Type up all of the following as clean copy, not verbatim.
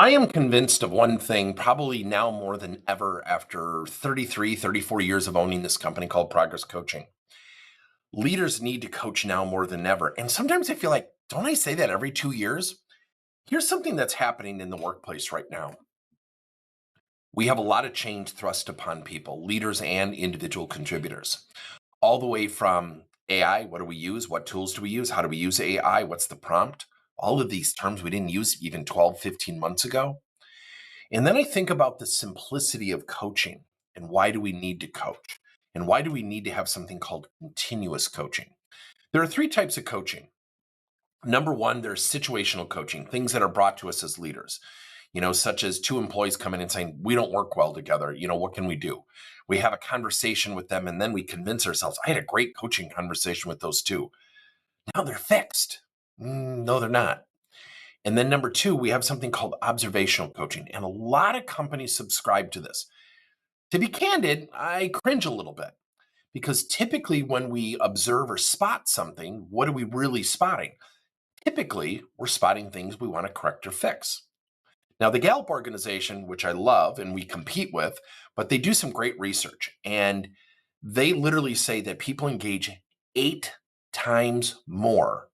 I am convinced of one thing, probably now more than ever after 33, 34 years of owning this company called Progress Coaching. Leaders need to coach now more than ever. And sometimes I feel like, don't I say that every 2 years? Here's something that's happening in the workplace right now. We have a lot of change thrust upon people, leaders and individual contributors, all the way from AI. What do we use? What tools do we use? How do we use AI? What's the prompt? All of these terms we didn't use even 12, 15 months ago. And then I think about the simplicity of coaching and why do we need to coach? And why do we need to have something called continuous coaching? There are three types of coaching. Number one, there's situational coaching, things that are brought to us as leaders, such as two employees coming in and saying, we don't work well together. What can we do? We have a conversation with them and then we convince ourselves, I had a great coaching conversation with those two. Now they're fixed. No, they're not. And then number two, we have something called observational coaching. And a lot of companies subscribe to this. To be candid, I cringe a little bit because typically when we observe or spot something, what are we really spotting? Typically, we're spotting things we want to correct or fix. Now, the Gallup organization, which I love and we compete with, but they do some great research. And they literally say that people engage 8 times more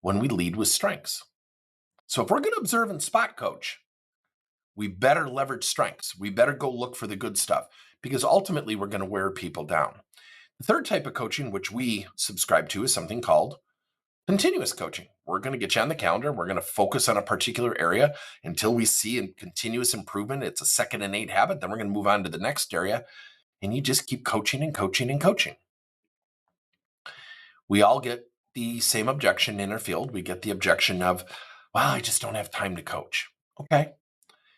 when we lead with strengths. So if we're going to observe and spot coach, we better leverage strengths. We better go look for the good stuff because ultimately we're going to wear people down. The third type of coaching, which we subscribe to, is something called continuous coaching. We're going to get you on the calendar. We're going to focus on a particular area until we see a continuous improvement. It's a second innate habit. Then we're going to move on to the next area. And you just keep coaching and coaching and coaching. We all get the same objection in our field. We get the objection of, well, I just don't have time to coach. Okay.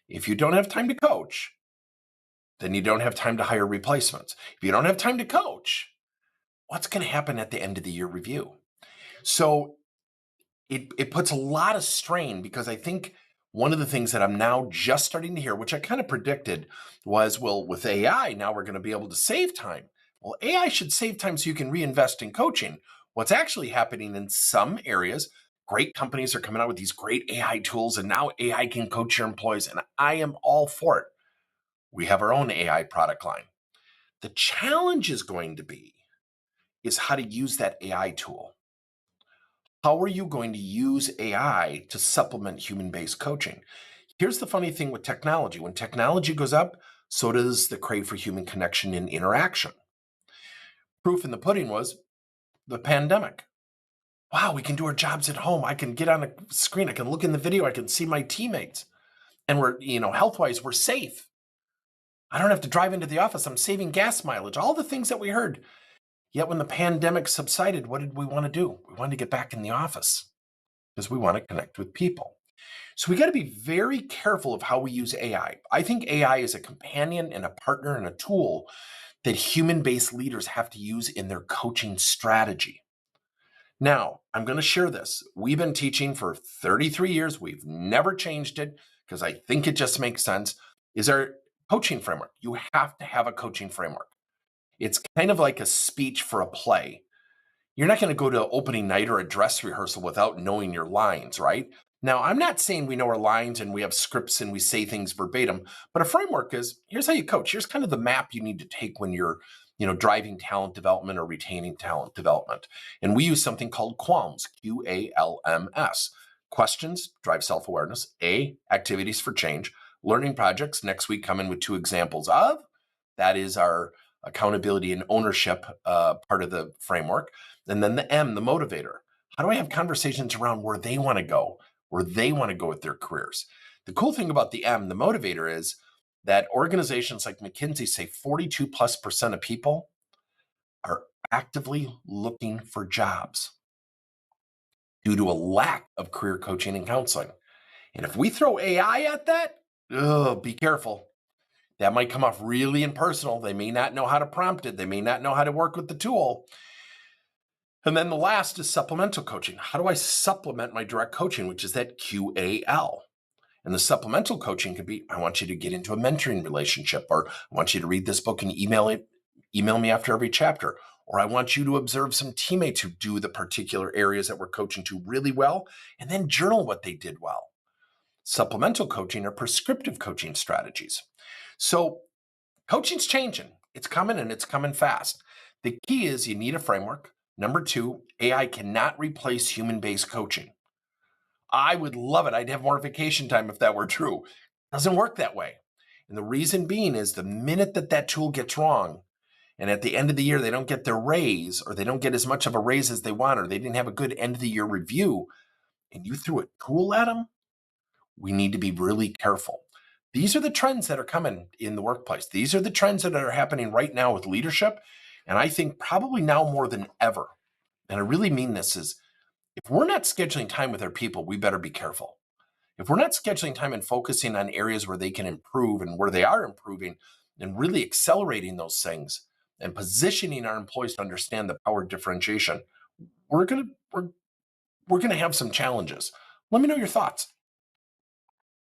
If you don't have time to coach, then you don't have time to hire replacements. If you don't have time to coach, what's going to happen at the end of the year review? So it puts a lot of strain because I think one of the things that I'm now just starting to hear, which I kind of predicted, was, well, with AI, now we're going to be able to save time. Well, AI should save time so you can reinvest in coaching. What's actually happening in some areas, great companies are coming out with these great AI tools, and now AI can coach your employees, and I am all for it. We have our own AI product line. The challenge is going to be is how to use that AI tool. How are you going to use AI to supplement human-based coaching? Here's the funny thing with technology. When technology goes up, so does the crave for human connection and interaction. Proof in the pudding was the pandemic. Wow, we can do our jobs at home. I can get on a screen. I can look in the video. I can see my teammates. And we're, health-wise, we're safe. I don't have to drive into the office. I'm saving gas mileage. All the things that we heard. Yet when the pandemic subsided, what did we want to do? We wanted to get back in the office because we want to connect with people. So we got to be very careful of how we use AI. I think AI is a companion and a partner and a tool that human-based leaders have to use in their coaching strategy. Now, I'm going to share this. We've been teaching for 33 years. We've never changed it because I think it just makes sense. Is our coaching framework. You have to have a coaching framework. It's kind of like a speech for a play. You're not going to go to opening night or a dress rehearsal without knowing your lines, right? Now, I'm not saying we know our lines and we have scripts and we say things verbatim, but a framework is, here's how you coach. Here's kind of the map you need to take when you're, driving talent development or retaining talent development. And we use something called QALMS, QALMS. Questions, drive self-awareness. A, activities for change. Learning projects. Next week, come in with 2 examples of. That is our accountability and ownership part of the framework. And then the M, the motivator. How do I have conversations around where they want to go, with their careers? The cool thing about the M, the motivator, is that organizations like McKinsey say 42+% of people are actively looking for jobs due to a lack of career coaching and counseling. And if we throw AI at that, be careful. That might come off really impersonal. They may not know how to prompt it. They may not know how to work with the tool. And then the last is supplemental coaching. How do I supplement my direct coaching, which is that QAL? And the supplemental coaching could be, I want you to get into a mentoring relationship, or I want you to read this book and email me after every chapter, or I want you to observe some teammates who do the particular areas that we're coaching to really well, and then journal what they did well. Supplemental coaching are prescriptive coaching strategies. So coaching's changing. It's coming and it's coming fast. The key is you need a framework. Number two, AI cannot replace human-based coaching. I would love it. I'd have more vacation time if that were true. Doesn't work that way. And the reason being is the minute that that tool gets wrong, and at the end of the year they don't get their raise, or they don't get as much of a raise as they want, or they didn't have a good end of the year review, and you threw a tool at them, we need to be really careful. These are the trends that are coming in the workplace. These are the trends that are happening right now with leadership. And I think probably now more than ever, and I really mean this, is if we're not scheduling time with our people, we better be careful. If we're not scheduling time and focusing on areas where they can improve and where they are improving and really accelerating those things and positioning our employees to understand the power of differentiation, we're gonna have some challenges. Let me know your thoughts.